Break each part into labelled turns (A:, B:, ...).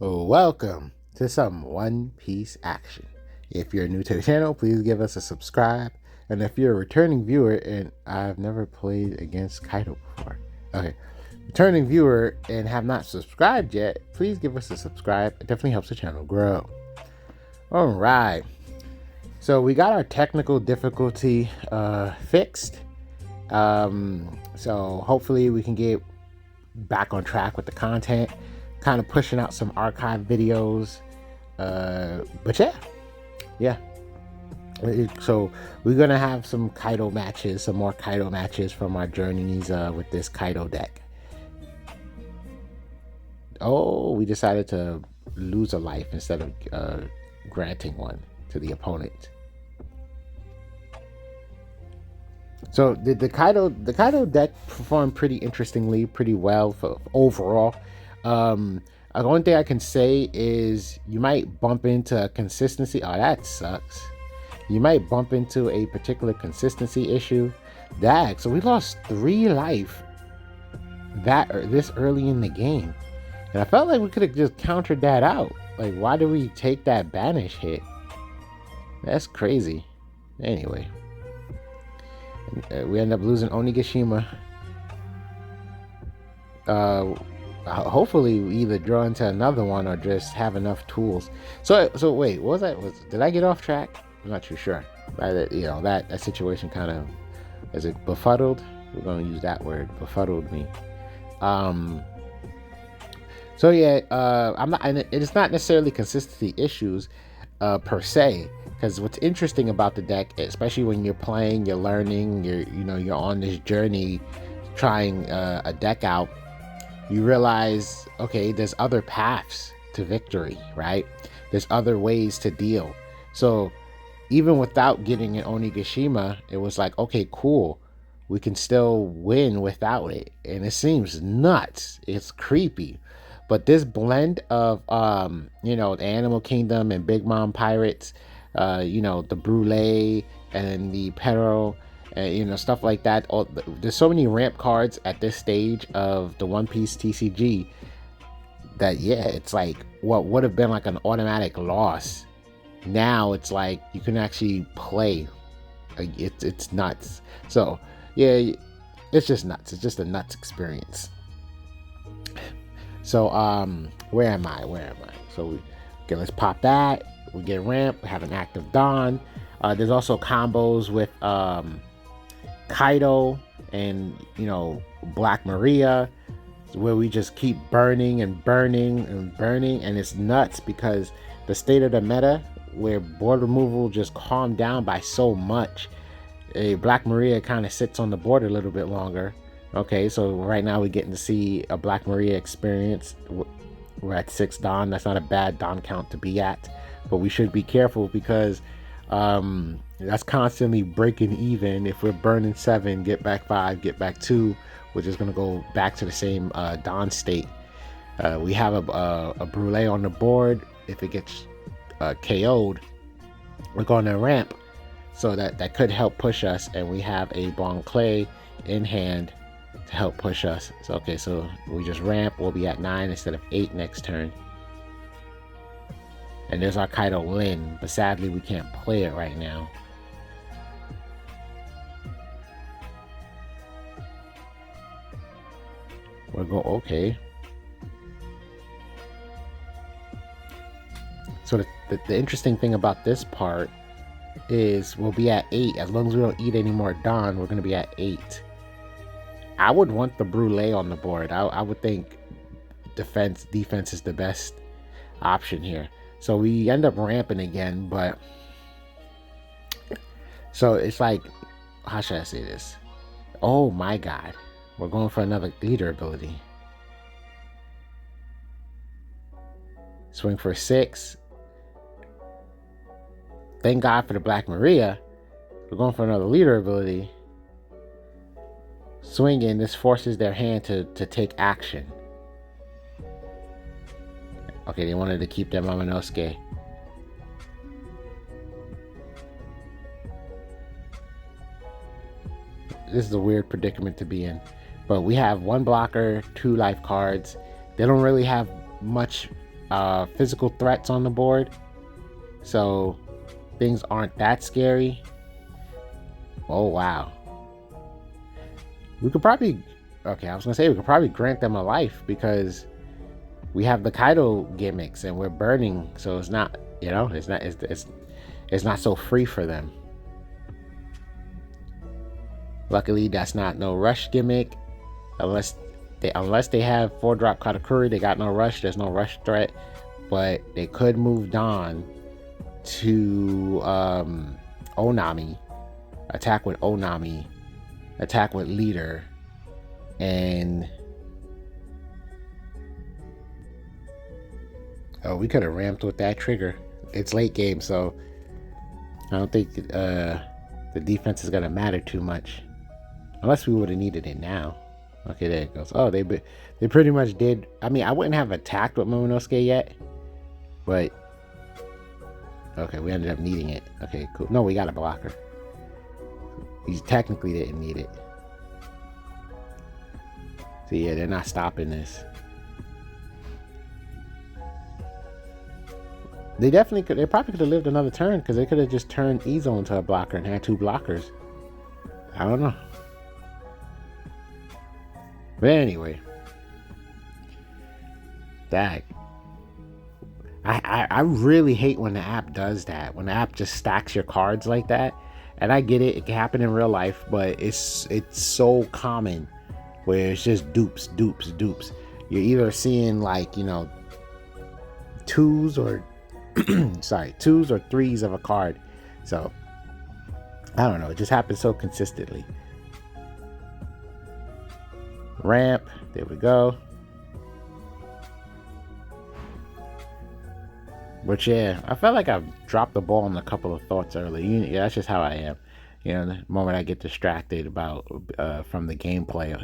A: Welcome to some One Piece action. If you're new to the channel, please give us a subscribe. And if you're a returning viewer, and I've never played against Kaido before, okay, returning viewer and have not subscribed yet, please give us a subscribe. It definitely helps the channel grow. All right, so we got our technical difficulty fixed. So hopefully we can get back on track with the content, kind of pushing out some archive videos. But yeah. So we're gonna have some Kaido matches, some more Kaido matches from our journeys with this Kaido deck. Oh, we decided to lose a life instead of granting one to the opponent. So the Kaido deck performed pretty interestingly, pretty well for overall. The only thing I can say is you might bump into consistency. Oh, that sucks. You might bump into a particular consistency issue. So we lost 3 life this early in the game, and I felt like we could have just countered that out. Like, why did we take that banish hit? That's crazy. Anyway, we end up losing Onigashima. Hopefully we either draw into another one or just have enough tools. So wait, what was that? Did I get off track? I'm not too sure. That situation kind of, is it befuddled? We're gonna use that word, befuddled me. So yeah, I'm not. And it's not necessarily consistency issues per se. Because what's interesting about the deck, especially when you're playing, you're learning, you're on this journey, trying a deck out, you realize, okay, there's other paths to victory, right? There's other ways to deal. So even without getting an Onigashima, it was like, okay, cool, we can still win without it. And it seems nuts. It's creepy. But this blend of, the Animal Kingdom and Big Mom Pirates, the Brulee and the Peril, and stuff like that. There's so many ramp cards at this stage of the One Piece TCG that, yeah, it's like what would have been like an automatic loss. Now it's like you can actually play. It's nuts. So yeah, it's just nuts. It's just a nuts experience. So where am I? So okay, let's pop that. We get ramp. We have an active Dawn. There's also combos with Kaido and Black Maria, where we just keep burning and burning and burning, and it's nuts because the state of the meta where board removal just calmed down by so much. Black Maria kind of sits on the board a little bit longer. Okay, so right now we're getting to see a Black Maria experience. We're at 6 Dawn. That's not a bad Dawn count to be at, but we should be careful because that's constantly breaking even. If we're burning 7, get back 5, get back 2, we're just gonna go back to the same Dawn state. We have a Brulee on the board. If it gets KO'd, we're going to ramp, so that could help push us, and we have a Bon Clay in hand to help push us. So okay, so we just ramp. We'll be at 9 instead of 8 next turn. And there's our Kaido Lin, but sadly we can't play it right now. Okay. So the interesting thing about this part is we'll be at 8. As long as we don't eat any more Dawn, we're going to be at 8. I would want the Brulee on the board. I would think defense is the best option here. So we end up ramping again, but so it's like, how should I say this? Oh my god, we're going for another leader ability. Swing for 6. Thank God for the Black Maria. We're going for another leader ability. Swinging, this forces their hand to take action. Okay, they wanted to keep their Momonosuke. This is a weird predicament to be in. But we have 1 blocker, 2 life cards. They don't really have much physical threats on the board, so things aren't that scary. Oh wow. We could probably, okay, I was gonna say we could probably grant them a life because we have the Kaido gimmicks and we're burning, so it's not, it's not so free for them. Luckily, that's not no rush gimmick, unless they have 4-drop Katakuri, they got no rush. There's no rush threat, but they could move Dawn to Onami, attack with Onami, attack with leader, and we could have ramped with that trigger. It's late game, so I don't think the defense is gonna matter too much, unless we would have needed it now. Okay, there it goes. Oh, they pretty much did. I mean, I wouldn't have attacked with Momonosuke yet, but okay, we ended up needing it. Okay, cool. No, we got a blocker. He technically didn't need it. So yeah, they're not stopping this. They definitely could. They probably could have lived another turn because they could have just turned Izo into a blocker and had 2 blockers. I don't know. But anyway, that I really hate when the app does that. When the app just stacks your cards like that. And I get it, it can happen in real life, but it's so common where it's just dupes. You're either seeing like, 2s or 2s or 3s of a card. So I don't know, it just happens so consistently. Ramp, there we go. But yeah, I felt like I've dropped the ball on a couple of thoughts early. Yeah, that's just how I am. The moment I get distracted about from the gameplay,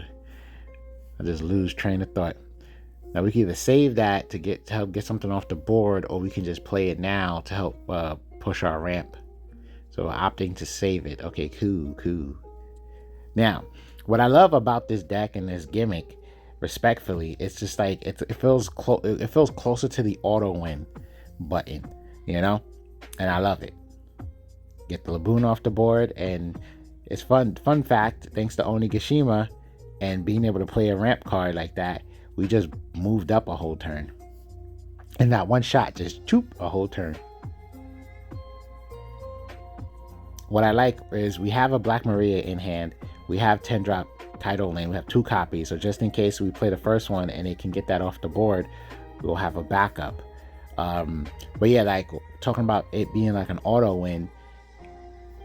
A: I just lose train of thought. Now we can either save that to help get something off the board, or we can just play it now to help push our ramp. So opting to save it. Okay, cool. Now, what I love about this deck and this gimmick, respectfully, it's just like it feels closer to the auto win button, and I love it. Get the Laboon off the board, and it's fun fact, thanks to Onigashima and being able to play a ramp card like that, we just moved up a whole turn, and that one shot just choop a whole turn. What I like is we have a Black Maria in hand, we have 10-drop Kaido lane, we have 2 copies, so just in case we play the first one and it can get that off the board, we'll have a backup. But yeah, like talking about it being like an auto win,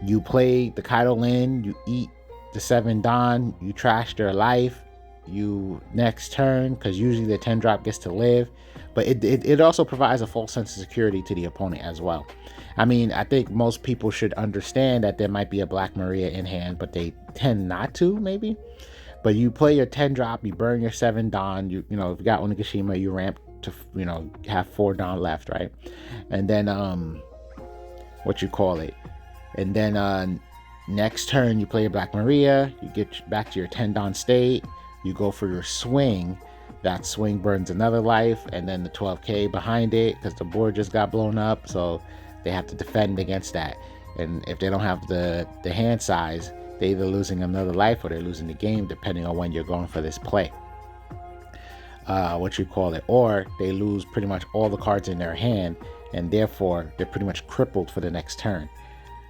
A: you play the Kaido lane, you eat the 7 Don, you trash their life, you next turn, because usually the 10-drop gets to live, but it also provides a false sense of security to the opponent as well. I mean, I think most people should understand that there might be a Black Maria in hand, but they tend not to, maybe. But you play your 10-drop, you burn your 7 Don, if you got Onigashima, you ramp to have 4 Don left, right? And then and then next turn you play your Black Maria, you get back to your 10 Don state, you go for your swing, that swing burns another life, and then the 12k behind it because the board just got blown up, so they have to defend against that. And if they don't have the hand size, they're either losing another life or they're losing the game, depending on when you're going for this play. Or they lose pretty much all the cards in their hand, and therefore they're pretty much crippled for the next turn.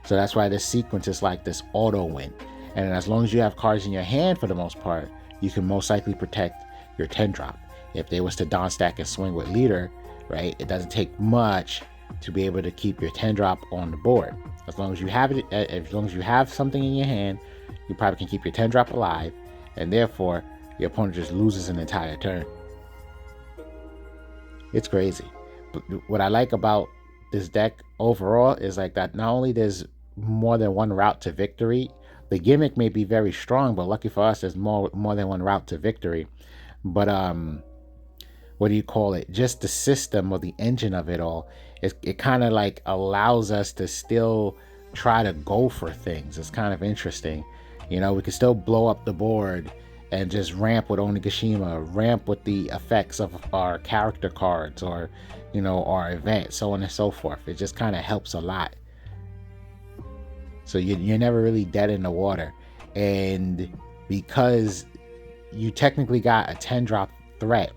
A: So that's why this sequence is like this auto win. And as long as you have cards in your hand, for the most part, you can most likely protect your 10-drop. If they was to Don stack and swing with leader, right, it doesn't take much to be able to keep your 10-drop on the board. As long as you have it, as long as you have something in your hand, you probably can keep your 10-drop alive, and therefore your opponent just loses an entire turn. It's crazy. But what I like about this deck overall is like that not only there's more than one route to victory, the gimmick may be very strong, but lucky for us there's more than one route to victory. But just the system or the engine of it all, it kind of like allows us to still try to go for things. It's kind of interesting. We can still blow up the board and just ramp with Onigashima, ramp with the effects of our character cards, or our event, so on and so forth. It just kind of helps a lot. So you're never really dead in the water. And because you technically got a 10 drop threat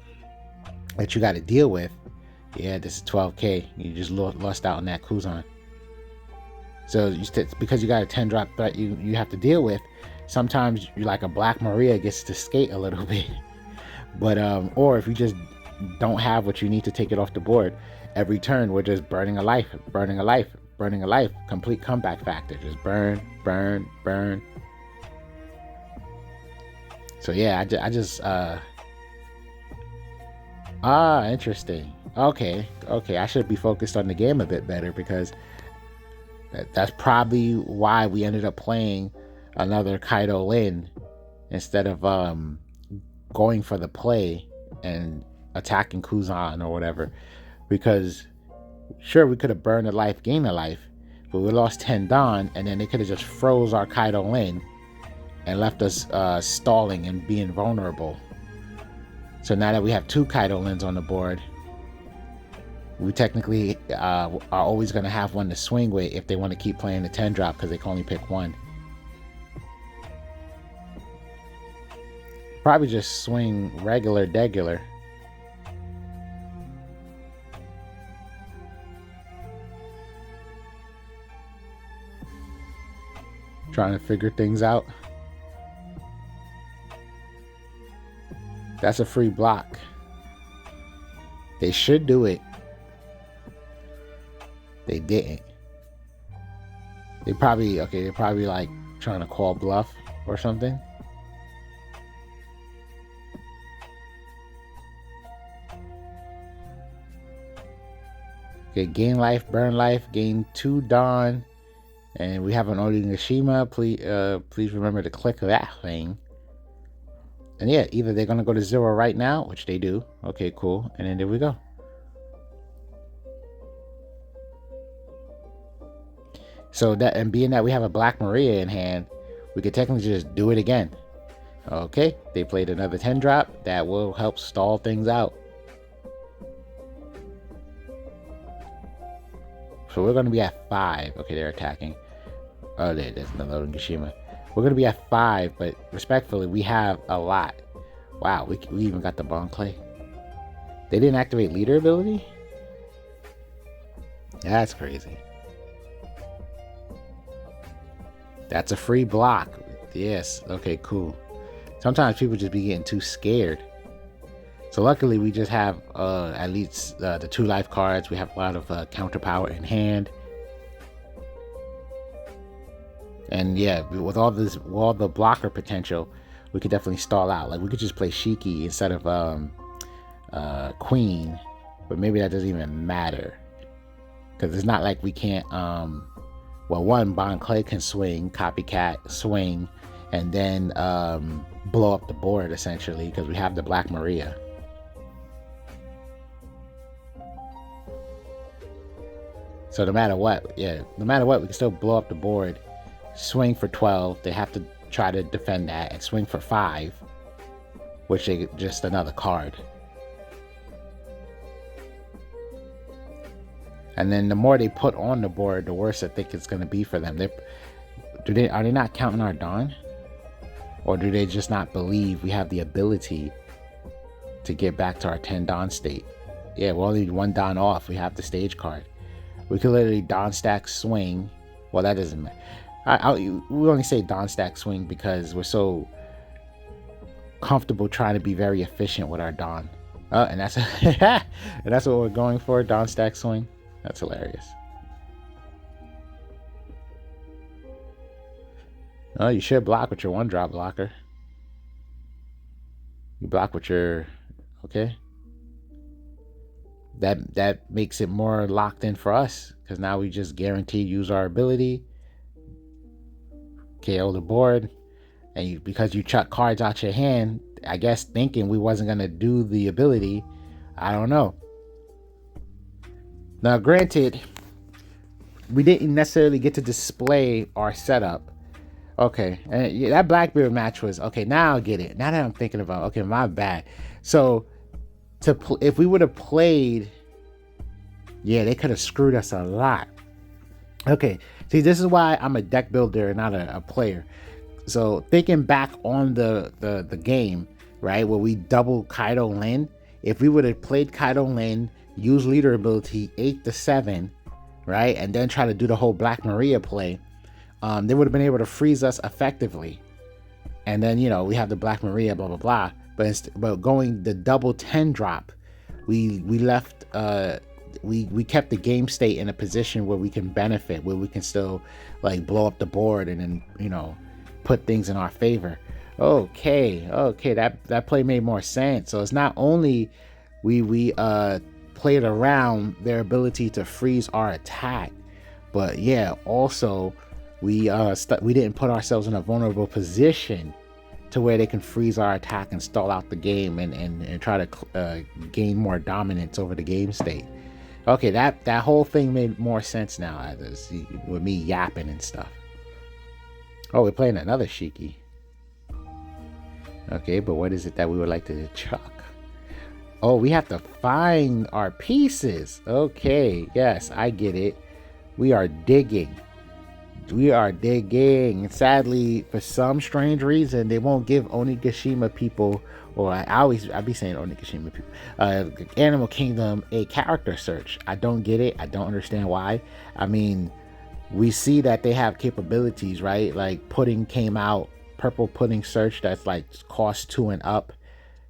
A: that you got to deal with, yeah, this is 12k. You just lost out on that Kuzan. So because you got a 10 drop threat you have to deal with, sometimes you like a Black Maria gets to skate a little bit. But or if you just don't have what you need to take it off the board, every turn we're just burning a life, complete comeback factor. Just burn. So yeah, I just interesting. Okay, I should be focused on the game a bit better, because that's probably why we ended up playing another Kaido Lin instead of going for the play and attacking Kuzan or whatever. Because sure, we could have burned a life, gained a life, but we lost 10 Don, and then they could have just froze our Kaido Lin and left us stalling and being vulnerable. So now that we have 2 Kaido Lins on the board, we technically are always going to have one to swing with if they want to keep playing the 10 drop, because they can only pick one. Probably just swing degular. Trying to figure things out. That's a free block. They should do it. They didn't. They're probably like trying to call bluff or something. Okay, gain life, burn life, gain 2 Dawn, and we have an Onigashima. Please remember to click that thing. And yeah, either they're gonna go to 0 right now, which they do. Okay, cool. And then there we go. So that, and being that we have a Black Maria in hand, we could technically just do it again. Okay, they played another 10 drop. That will help stall things out. So we're going to be at 5. Okay, they're attacking. Oh, there's another Onigashima. We're going to be at 5, but respectfully, we have a lot. Wow, we even got the Bon Clay. They didn't activate leader ability? That's crazy. That's a free block. Yes. Okay, cool. Sometimes people just be getting too scared. So luckily we just have at least the 2 life cards. We have a lot of counter power in hand. And yeah, with all the blocker potential, we could definitely stall out. Like we could just play Shiki instead of Queen. But maybe that doesn't even matter. Because it's not like we can't well, one, Bon Clay can swing, copycat, swing, and then blow up the board, essentially, because we have the Black Maria. So no matter what, we can still blow up the board, swing for 12. They have to try to defend that, and swing for 5, which is just another card. And then the more they put on the board, the worse I think it's going to be for them. Are they not counting our Dawn? Or do they just not believe we have the ability to get back to our 10 Dawn state? Yeah, we only need 1 Dawn off. We have the stage card. We could literally Dawn stack swing. Well, that doesn't matter. We only say Dawn stack swing because we're so comfortable trying to be very efficient with our Dawn. And that's and that's what we're going for, Dawn stack swing. That's hilarious. Oh, you should block with your 1-drop blocker. You block with your... Okay. That makes it more locked in for us, because now we just guarantee use our ability, KO the board, and because you chuck cards out your hand, I guess thinking we wasn't going to do the ability. I don't know. Now, granted, we didn't necessarily get to display our setup, Okay, and yeah, that Blackbeard match was okay. Now I get it. Now that I'm thinking about, okay, my bad. So if we would have played, yeah, they could have screwed us a lot. Okay, see, this is why I'm a deck builder and not a player. So thinking back on the game, right, where we double Kaido Lin, if we would have played Kaido Lin, use leader ability 8 to 7, right, and then try to do the whole Black Maria play, they would have been able to freeze us effectively. And then, you know, we have the Black Maria, blah blah blah. But going the double 10 drop, we left we kept the game state in a position where we can benefit, where we can still like blow up the board and then, you know, put things in our favor. Okay, that play made more sense. So it's not only we played around their ability to freeze our attack, but yeah, also we didn't put ourselves in a vulnerable position to where they can freeze our attack and stall out the game and try to gain more dominance over the game state. Okay, that whole thing made more sense now with me yapping and stuff. Oh, we're playing another Shiki. Okay, but what is it that we would like to chuck? Oh, we have to find our pieces. Okay, yes, I get it. We are digging. Sadly, for some strange reason, they won't give Onigashima people, or I be saying Onigashima people, Animal Kingdom a character search. I don't get it. I don't understand why. I mean, we see that they have capabilities, right? Like pudding came out, purple pudding search that's like cost 2 and up.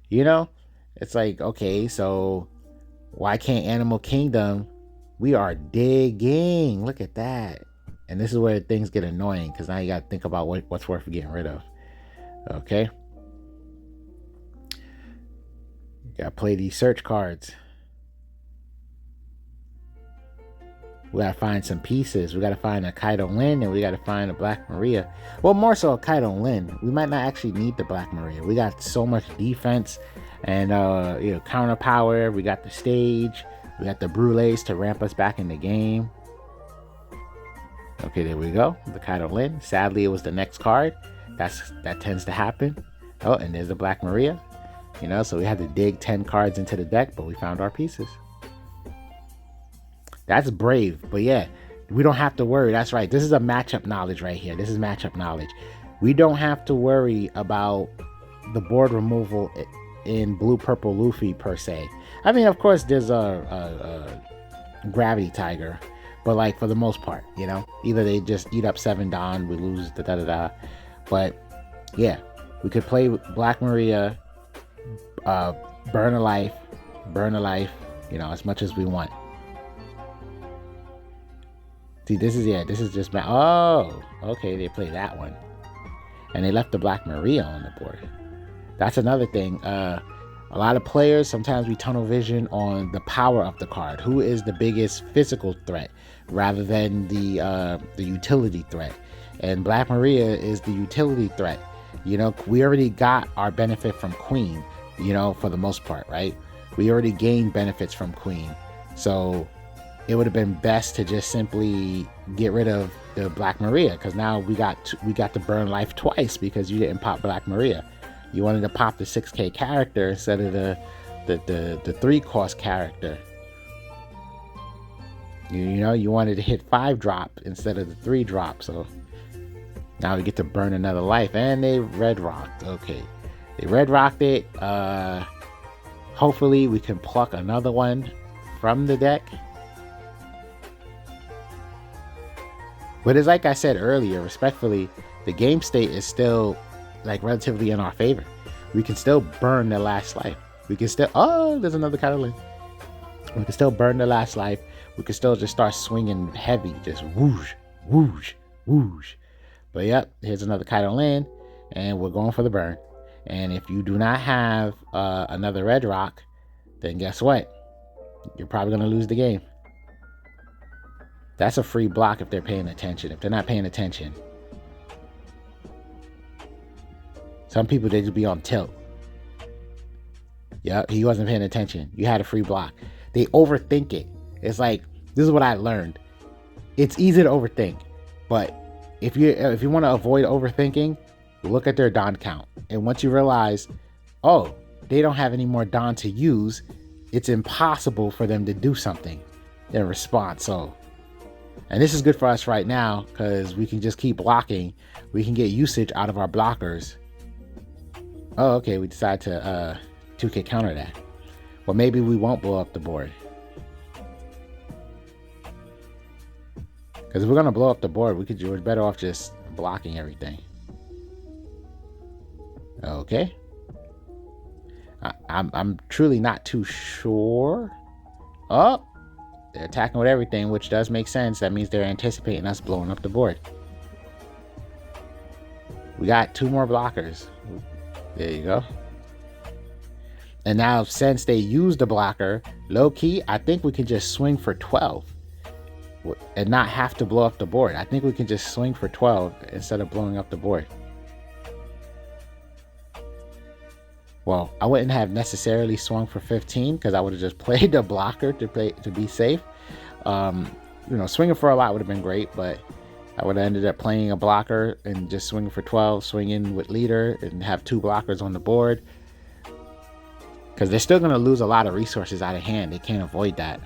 A: You know, it's like, okay, so why can't Animal Kingdom? We are digging. Look at that. And this is where things get annoying, because now you got to think about what's worth getting rid of. Okay. You got to play these search cards. We got to find some pieces. We got to find a Kaido Lin, and we got to find a Black Maria. Well, more so a Kaido Lin. We might not actually need the Black Maria. We got so much defense and counter power. We got the stage. We got the Brules to ramp us back in the game. Okay, there we go. The Kaido Lin. Sadly, it was the next card. That tends to happen. Oh, and there's the Black Maria. You know, so we had to dig 10 cards into the deck, but we found our pieces. That's brave. But yeah, we don't have to worry. That's right. This is a matchup knowledge right here. This is matchup knowledge. We don't have to worry about the board removal in Blue-Purple Luffy per se. I mean, of course, there's a Gravity Tiger. But like for the most part, you know, either they just eat up 7 Don, we lose da. But yeah, we could play Black Maria, burn a life, you know, as much as we want. See, this is just oh, okay, they play that one, and they left the Black Maria on the board. That's another thing. A lot of players, sometimes we tunnel vision on the power of the card. Who is the biggest physical threat rather than the utility threat? And Black Maria is the utility threat. You know, we already got our benefit from Queen, you know, for the most part, right? We already gained benefits from Queen. So it would have been best to just simply get rid of the Black Maria, because now we got to burn life twice because you didn't pop Black Maria. You wanted to pop the 6K character instead of the 3-cost character. You know, you wanted to hit 5 drop instead of the 3 drop. So now we get to burn another life. And they red rocked. Okay. They red rocked it. Hopefully we can pluck another one from the deck. But it's like I said earlier, respectfully, the game state is still like relatively in our favor. We can still burn the last life. We can still, oh, there's another Kaido Lin. We can still burn the last life. We can still just start swinging heavy, just whoosh, whoosh, whoosh. But yep, here's another Kaido Lin, and we're going for the burn. And if you do not have another red rock, then guess what? You're probably going to lose the game. That's a free block if they're paying attention. If they're not paying attention, some people, they just be on tilt. Yep, he wasn't paying attention. You had a free block. They overthink it. It's like, this is what I learned. It's easy to overthink, but if you want to avoid overthinking, look at their Don count. And once you realize, oh, they don't have any more Don to use, it's impossible for them to do something in response. So, and this is good for us right now because we can just keep blocking. We can get usage out of our blockers. Oh, okay, we decide to 2K counter that. Well, maybe we won't blow up the board. Because if we're going to blow up the board, we're better off just blocking everything. Okay. I'm truly not too sure. Oh, they're attacking with everything, which does make sense. That means they're anticipating us blowing up the board. We got 2 more blockers. There you go. And now since they used the blocker, low key, I think we can just swing for 12 and not have to blow up the board. I think we can just swing for 12 instead of blowing up the board. Well, I wouldn't have necessarily swung for 15 because I would have just played the blocker to be safe. Swinging for a lot would have been great, but I would have ended up playing a blocker and just swinging for 12, swinging with leader and have 2 blockers on the board. Because they're still going to lose a lot of resources out of hand. They can't avoid that.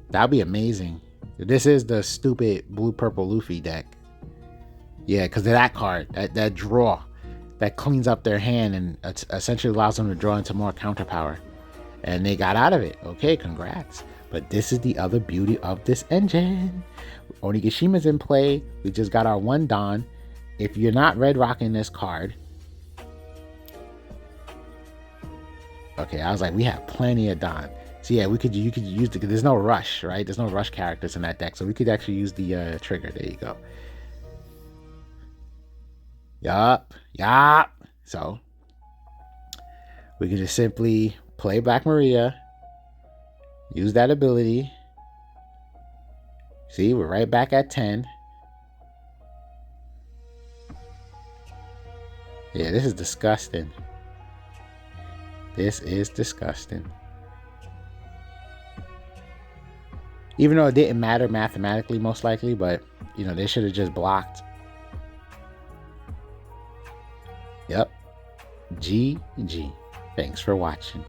A: That'd be amazing. This is the stupid blue-purple Luffy deck. Yeah, because of that card, that draw, that cleans up their hand and essentially allows them to draw into more counter power. And they got out of it. Okay, congrats. But this is the other beauty of this engine. Onigishima's in play. We just got our 1 Don. If you're not red rocking this card. Okay, I was like, we have plenty of Don. So yeah, you could use the, there's no rush, right? There's no rush characters in that deck. So we could actually use the trigger. There you go. Yup. So we can just simply play Black Maria. Use that ability. See, we're right back at 10. Yeah, this is disgusting. This is disgusting. Even though it didn't matter mathematically, most likely, but, they should have just blocked. Yep. GG. Thanks for watching.